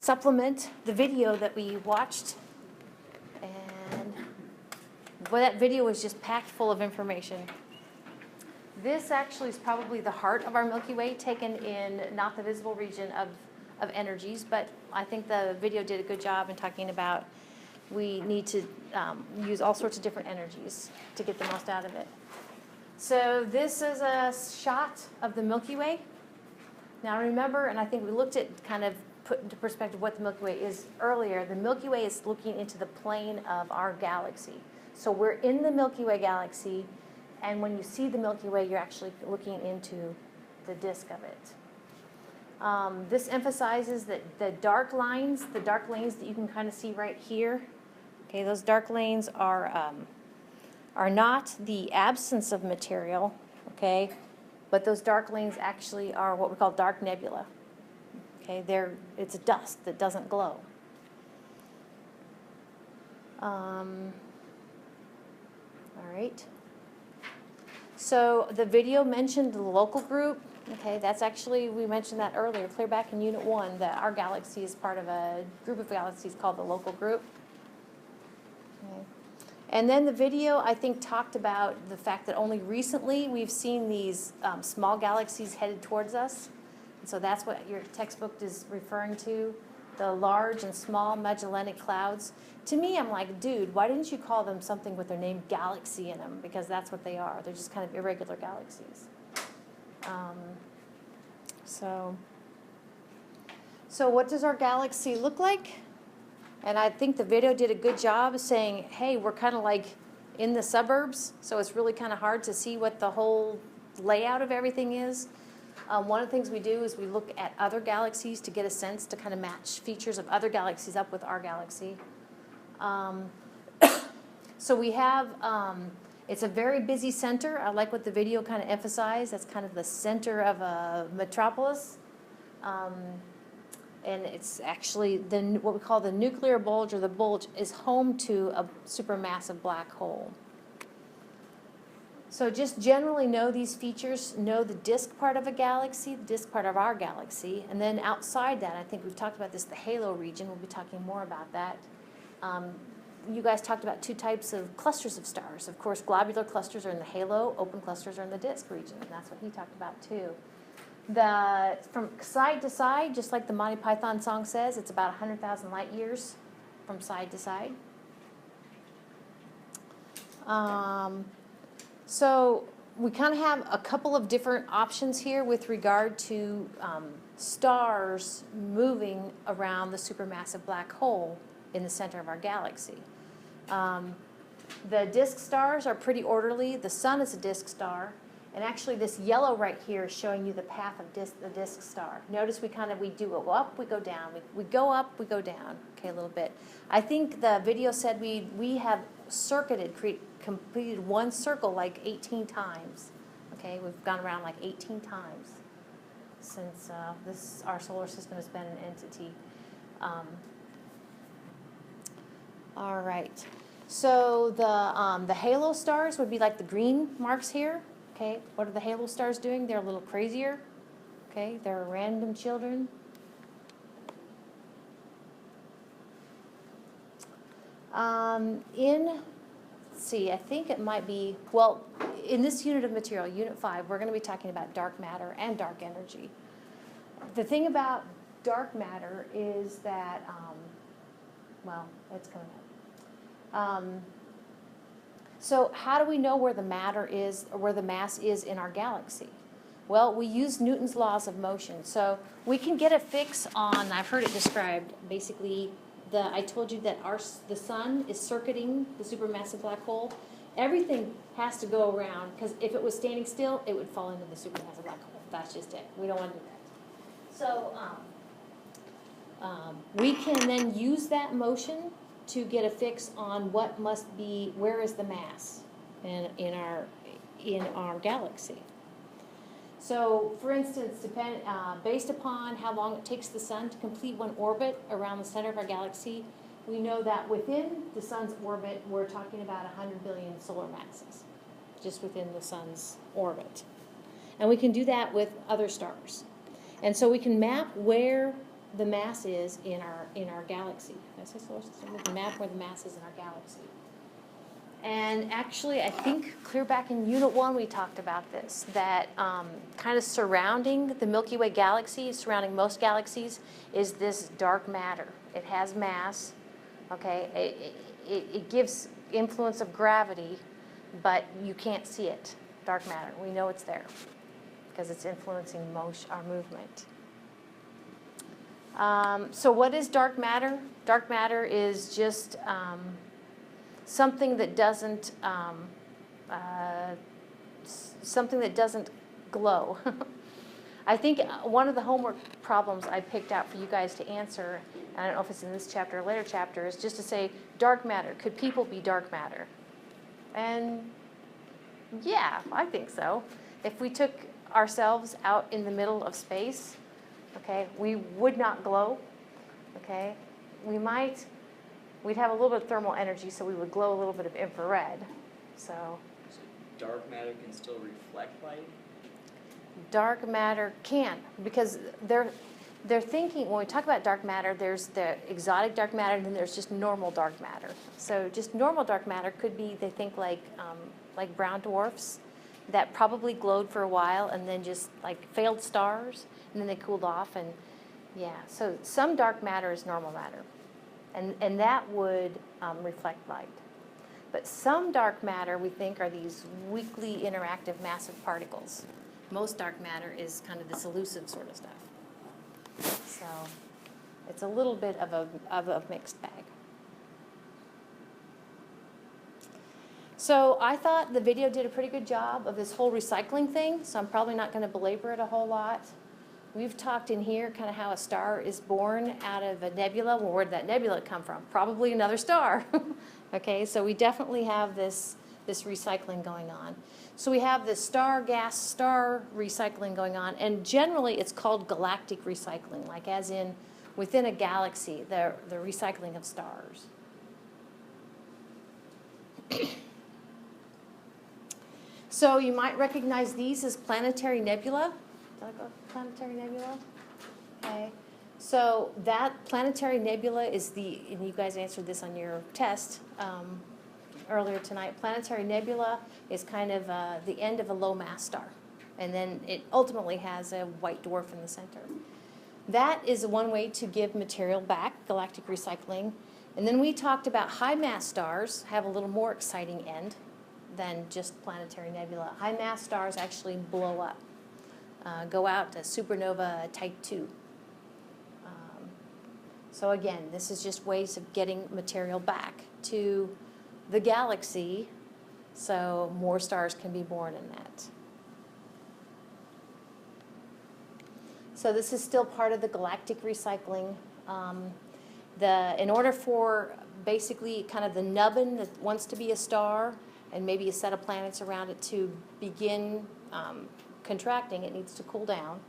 supplement the video that we watched, and boy, that video was just packed full of information. This actually is probably the heart of our Milky Way, taken in not the visible region of energies, but I think the video did a good job in talking about we need to use all sorts of different energies to get the most out of it. So this is a shot of the Milky Way. Now remember, and I think we looked at kind of put into perspective what the Milky Way is earlier. The Milky Way is looking into the plane of our galaxy. So we're in the Milky Way galaxy, and when you see the Milky Way, you're actually looking into the disk of it. This emphasizes that the dark lanes that you can kind of see right here, okay, those dark lanes are not the absence of material, okay, but those dark lanes actually are what we call dark nebula. Okay, it's dust that doesn't glow. All right. So the video mentioned the local group. Okay, that's actually, we mentioned that earlier, clear back in Unit 1, that our galaxy is part of a group of galaxies called the local group. Okay. And then the video, I think, talked about the fact that only recently we've seen these small galaxies headed towards us. And so that's what your textbook is referring to, the large and small Magellanic Clouds. To me, I'm like, dude, why didn't you call them something with their name galaxy in them? Because that's what they are. They're just kind of irregular galaxies. So what does our galaxy look like? And I think the video did a good job of saying, hey, we're kind of like in the suburbs, so it's really kind of hard to see what the whole layout of everything is. One of the things we do is we look at other galaxies to get a sense to kind of match features of other galaxies up with our galaxy. So we have, it's a very busy center. I like what the video kind of emphasized. That's kind of the center of a metropolis. And it's actually what we call the nuclear bulge, or the bulge is home to a supermassive black hole. So just generally know these features, know the disk part of a galaxy, the disk part of our galaxy, and then outside that, I think we've talked about this, the halo region. We'll be talking more about that. You guys talked about two types of clusters of stars. Of course, globular clusters are in the halo, open clusters are in the disk region, and that's what he talked about too. From side to side, just like the Monty Python song says, it's about 100,000 light years from side to side. So we kind of have a couple of different options here with regard to stars moving around the supermassive black hole in the center of our galaxy. The disk stars are pretty orderly. The sun is a disk star. And actually this yellow right here is showing you the path of the disk star. Notice we do go up, we go down. We go up, we go down, okay, a little bit. I think the video said we have completed one circle like 18 times. Okay, we've gone around like 18 times since our solar system has been an entity. All right, so the halo stars would be like the green marks here. Okay, what are the halo stars doing? They're a little crazier. Okay, they're random children. Let's see, I think it might be, well, in this unit of material, Unit 5, we're going to be talking about dark matter and dark energy. The thing about dark matter is that, well, it's coming up. So how do we know where the matter is, or where the mass is in our galaxy? Well, we use Newton's laws of motion. So we can get a fix on, I've heard it described, basically, I told you that the sun is circuiting the supermassive black hole. Everything has to go around, because if it was standing still, it would fall into the supermassive black hole. That's just it. We don't want to do that. So we can then use that motion to get a fix on what must be, where is the mass in our galaxy. So, for instance, based upon how long it takes the sun to complete one orbit around the center of our galaxy, we know that within the sun's orbit, we're talking about 100 billion solar masses, just within the sun's orbit. And we can do that with other stars. And so we can map where the mass is in our galaxy. Did I say solar system? The map where the mass is in our galaxy. And actually, I think clear back in Unit 1 we talked about this, that kind of surrounding the Milky Way galaxy, surrounding most galaxies, is this dark matter. It has mass, okay? It gives influence of gravity, but you can't see it, dark matter. We know it's there because it's influencing our movement. So what is dark matter? Dark matter is just something that doesn't glow. I think one of the homework problems I picked out for you guys to answer, and I don't know if it's in this chapter or later chapter, is just to say dark matter. Could people be dark matter? And yeah, I think so. If we took ourselves out in the middle of space, okay, we would not glow, okay? We'd have a little bit of thermal energy, so we would glow a little bit of infrared. So dark matter can still reflect light? Dark matter can, because they're thinking, when we talk about dark matter, there's the exotic dark matter, and then there's just normal dark matter. So just normal dark matter could be, they think, like brown dwarfs that probably glowed for a while and then just like failed stars, and then they cooled off, and yeah. So some dark matter is normal matter. And that would reflect light. But some dark matter, we think, are these weakly interactive massive particles. Most dark matter is kind of this elusive sort of stuff. So it's a little bit of a mixed bag. So I thought the video did a pretty good job of this whole recycling thing, so I'm probably not going to belabor it a whole lot. We've talked in here kind of how a star is born out of a nebula. Well, where did that nebula come from? Probably another star. Okay, so we definitely have this recycling going on. So we have this star-gas-star recycling going on, and generally it's called galactic recycling, like as in within a galaxy, the recycling of stars. So you might recognize these as planetary nebula. Did I go planetary nebula? Okay. So that planetary nebula is and you guys answered this on your test earlier tonight. Planetary nebula is kind of the end of a low mass star. And then it ultimately has a white dwarf in the center. That is one way to give material back, galactic recycling. And then we talked about high mass stars have a little more exciting end than just planetary nebula. High mass stars actually blow up. Go out to supernova type 2. So again, this is just ways of getting material back to the galaxy so more stars can be born in that. So this is still part of the galactic recycling. In order for basically kind of the nubbin that wants to be a star and maybe a set of planets around it to begin contracting, it needs to cool down.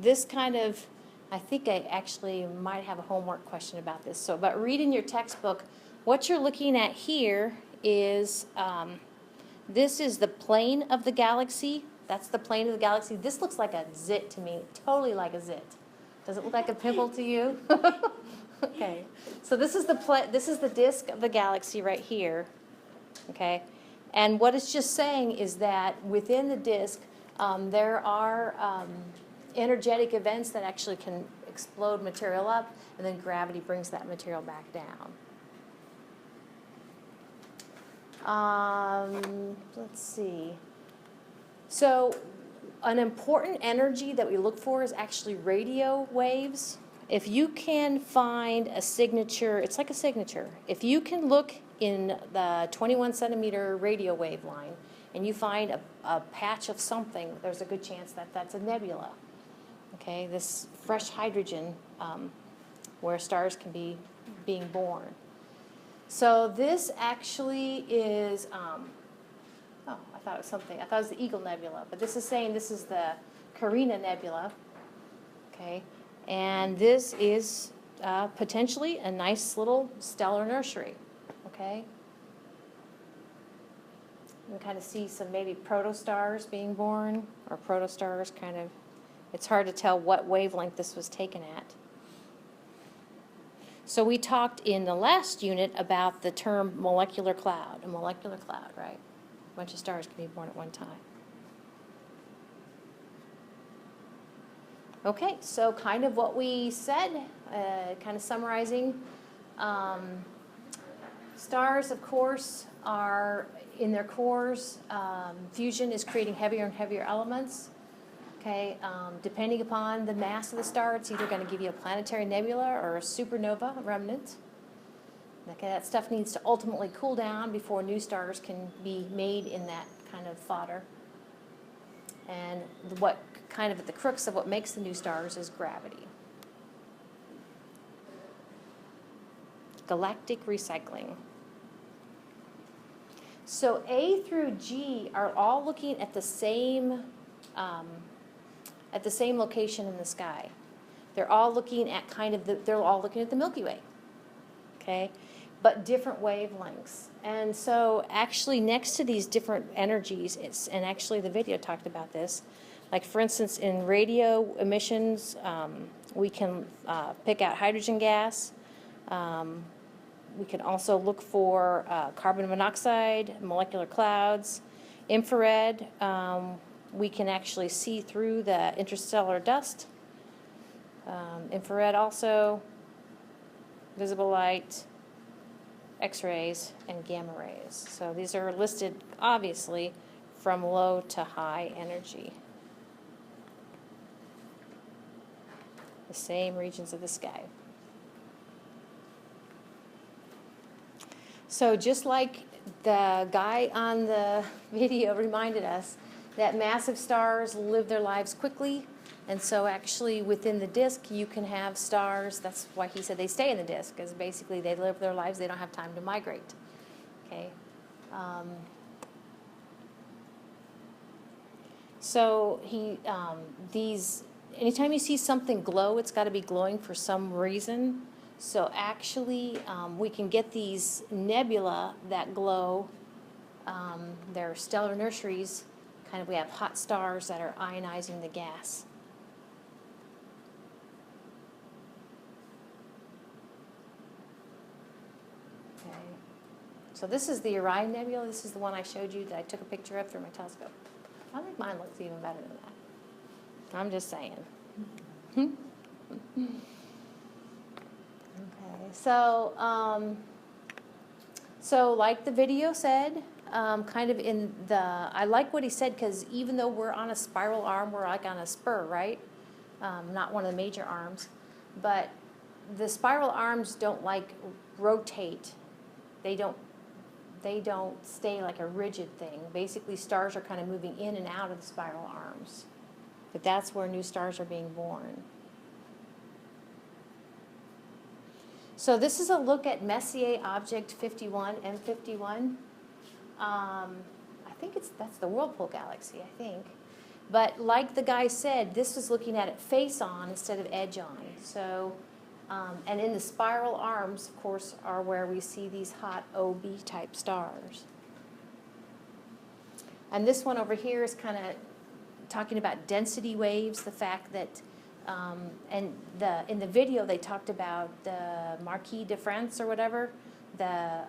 This kind of, I think I actually might have a homework question about this. So, but read in your textbook, what you're looking at here is, this is the plane of the galaxy. That's the plane of the galaxy. This looks like a zit to me, totally like a zit. Does it look like a pimple to you? Okay. So this is the disk of the galaxy right here. Okay. And what it's just saying is that within the disk, there are energetic events that actually can explode material up, and then gravity brings that material back down. Let's see. So an important energy that we look for is actually radio waves. If you can find a signature, it's like a signature. If you can look in the 21 centimeter radio wave line and you find a patch of something, there's a good chance that that's a nebula. Okay, this fresh hydrogen where stars can be being born. So this actually is, oh, I thought it was something. I thought it was the Eagle Nebula, but this is saying this is the Carina Nebula. Okay, and this is potentially a nice little stellar nursery. Okay, you can kind of see some maybe protostars being born, or protostars kind of It's hard to tell what wavelength this was taken at. So we talked in the last unit about the term molecular cloud. A molecular cloud, right? A bunch of stars can be born at one time. Okay, so kind of what we said, kind of summarizing. Stars, of course, are in their cores. Fusion is creating heavier and heavier elements. Okay, depending upon the mass of the star, it's either going to give you a planetary nebula or a supernova remnant. Okay, that stuff needs to ultimately cool down before new stars can be made in that kind of fodder. And what kind of at the crux of what makes the new stars is gravity. Galactic recycling. So A through G are all looking at the same location in the sky. They're all looking at they're all looking at the Milky Way. Okay, but different wavelengths. And so actually next to these different energies, and actually the video talked about this, like for instance in radio emissions, we can pick out hydrogen gas. We can also look for carbon monoxide, molecular clouds, infrared. We can actually see through the interstellar dust. Infrared also, visible light, X-rays, and gamma rays. So these are listed, obviously, from low to high energy. The same regions of the sky. So just like the guy on the video reminded us, that massive stars live their lives quickly, and so actually within the disk you can have stars. That's why he said they stay in the disk, because basically they live their lives, they don't have time to migrate. Okay. So anytime you see something glow, it's got to be glowing for some reason. So actually, we can get these nebula that glow. They're stellar nurseries. We have hot stars that are ionizing the gas. Okay. So this is the Orion Nebula. This is the one I showed you that I took a picture of through my telescope. I think mine looks even better than that. I'm just saying. Okay, so like the video said, I like what he said, because even though we're on a spiral arm, we're like on a spur, right? Not one of the major arms, but the spiral arms don't rotate. They don't stay like a rigid thing. Basically, stars are kind of moving in and out of the spiral arms, but that's where new stars are being born. So this is a look at Messier Object 51, M51. I think that's the Whirlpool Galaxy, I think. But like the guy said, this was looking at it face on instead of edge on. So, and in the spiral arms, of course, are where we see these hot OB type stars. And this one over here is kind of talking about density waves, the fact that in the video they talked about the Marquis de France or whatever, the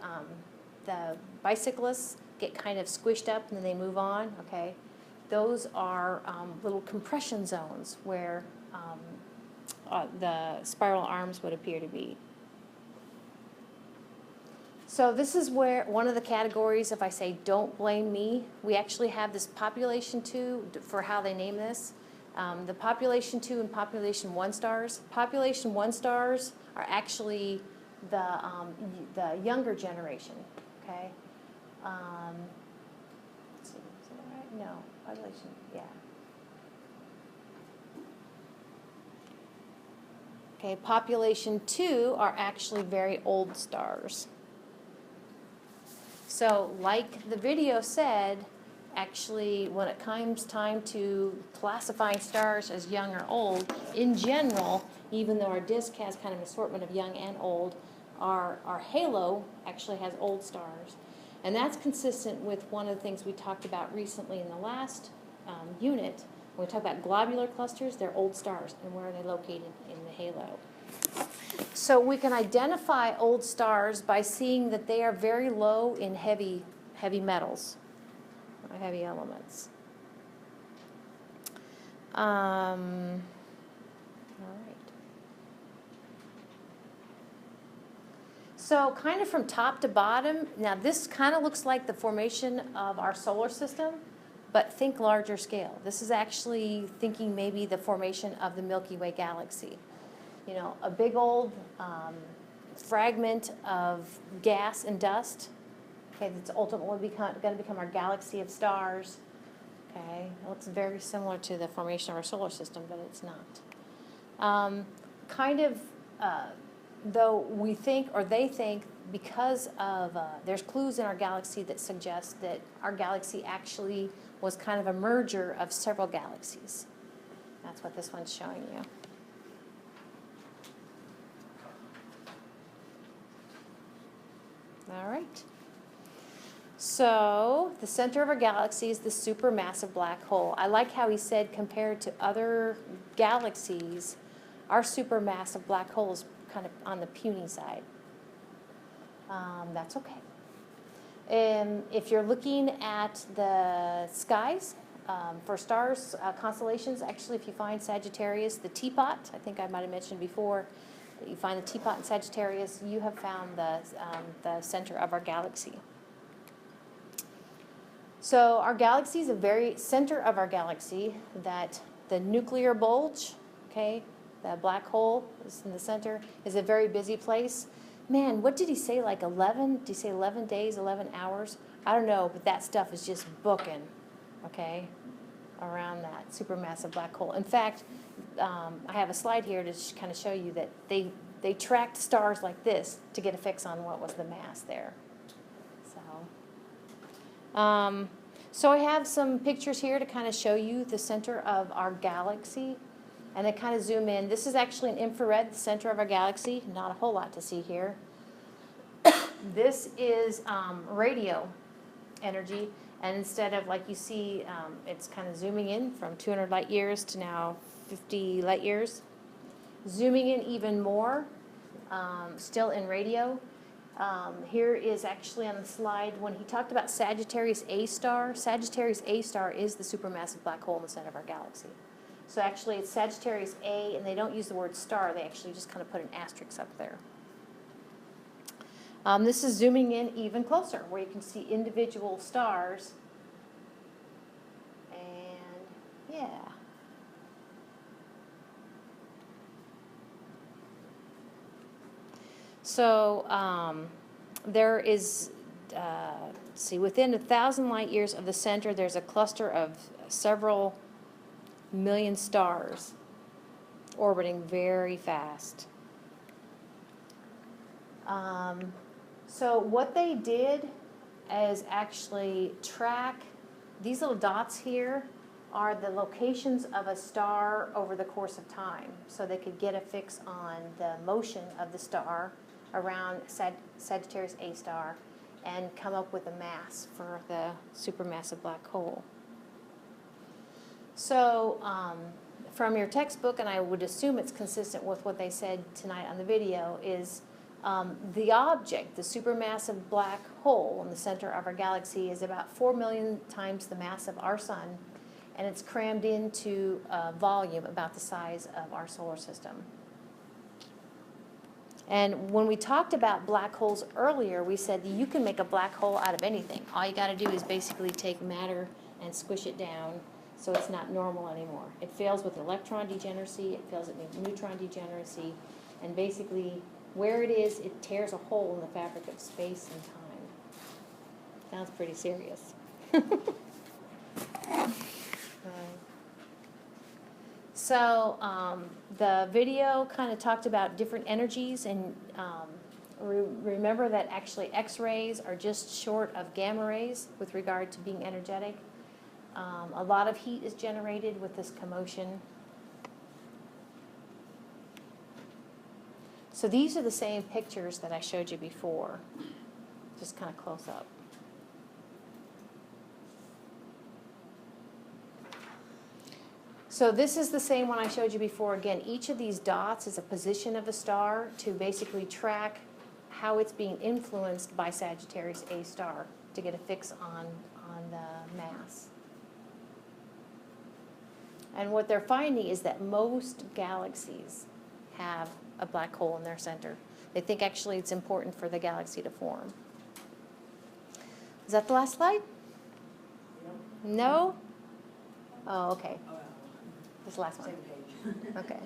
bicyclists get kind of squished up and then they move on. Okay, those are little compression zones where the spiral arms would appear to be. So this is where one of the categories, if I say don't blame me, we actually have this population 2 for how they name this. The population 2 and population 1 stars. Population 1 stars are actually the younger generation. Okay. Let's see, is that right? No, population. Yeah. Okay. Population 2 are actually very old stars. So, like the video said, actually, when it comes time to classifying stars as young or old, in general, even though our disk has kind of an assortment of young and old, our halo actually has old stars. And that's consistent with one of the things we talked about recently in the last unit, When we talk about globular clusters, they're old stars. And where are they located? In the halo. So we can identify old stars by seeing that they are very low in heavy metals, or heavy elements. All right. So kind of from top to bottom, now this kind of looks like the formation of our solar system, but think larger scale. This is actually thinking maybe the formation of the Milky Way galaxy. You know, a big old fragment of gas and dust, okay, that's ultimately going to become our galaxy of stars. Okay, it looks very similar to the formation of our solar system, but it's not. Though we think, or they think, because of, there's clues in our galaxy that suggest that our galaxy actually was kind of a merger of several galaxies. That's what this one's showing you. All right. So the center of our galaxy is the supermassive black hole. I like how he said compared to other galaxies, our supermassive black hole is kind of on the puny side. That's okay. If you're looking at the skies for stars, constellations, actually if you find Sagittarius, the teapot, I think I might have mentioned before, that you find the teapot in Sagittarius, you have found the center of our galaxy. So our galaxy is a very center of our galaxy, that the nuclear bulge, okay, the black hole is in the center, is a very busy place. Man, what did he say, like 11? Did he say 11 days, 11 hours? I don't know, but that stuff is just booking, okay, around that supermassive black hole. In fact, I have a slide here to kind of show you that they tracked stars like this to get a fix on what was the mass there. So I have some pictures here to kind of show you the center of our galaxy, and they kind of zoom in. This is actually an infrared, the center of our galaxy. Not a whole lot to see here. This is radio energy, and instead of, like you see, it's kind of zooming in from 200 light years to now 50 light years. Zooming in even more, still in radio. Here is actually on the slide when he talked about Sagittarius A star. Sagittarius A star is the supermassive black hole in the center of our galaxy. So actually it's Sagittarius A, and they don't use the word star. They actually just kind of put an asterisk up there. This is zooming in even closer, where you can see individual stars. And yeah. So there is, see, within 1,000 light years of the center, there's a cluster of several million stars orbiting very fast. So what they did is actually track, these little dots here are the locations of a star over the course of time. So they could get a fix on the motion of the star around Sagittarius A star and come up with a mass for the supermassive black hole. So from your textbook, and I would assume it's consistent with what they said tonight on the video, is the object, the supermassive black hole in the center of our galaxy, is about 4 million times the mass of our sun, and it's crammed into a volume about the size of our solar system. And when we talked about black holes earlier, we said that you can make a black hole out of anything. All you got to do is basically take matter and squish it down so it's not normal anymore. It fails with electron degeneracy, it fails with neutron degeneracy, and basically where it is, it tears a hole in the fabric of space and time. Sounds pretty serious. So the video kind of talked about different energies, and remember that actually X-rays are just short of gamma rays with regard to being energetic. A lot of heat is generated with this commotion. So these are the same pictures that I showed you before, just kind of close up. So this is the same one I showed you before. Again, each of these dots is a position of a star to basically track how it's being influenced by Sagittarius A star to get a fix on the mass. And what they're finding is that most galaxies have a black hole in their center. They think actually it's important for the galaxy to form. Is that the last slide? No? Oh, okay. This is the last one. Okay.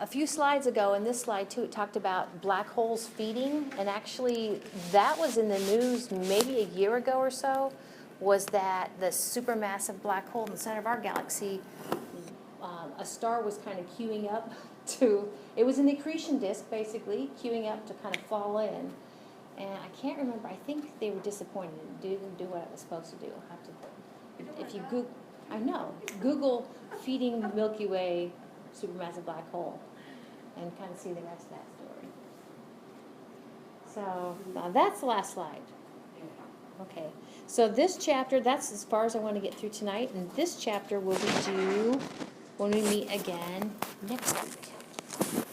A few slides ago, in this slide too, it talked about black holes feeding, and actually that was in the news maybe a year ago or so, was that the supermassive black hole in the center of our galaxy, a star was kind of queuing up to, it was an accretion disk basically, queuing up to kind of fall in. And I can't remember, I think they were disappointed. It didn't do what it was supposed to do. I'll have to, if you Google, I know, Google feeding Milky Way supermassive black hole and kind of see the rest of that story. So now that's the last slide. Okay, so this chapter, that's as far as I want to get through tonight, and this chapter will be due when we meet again next week.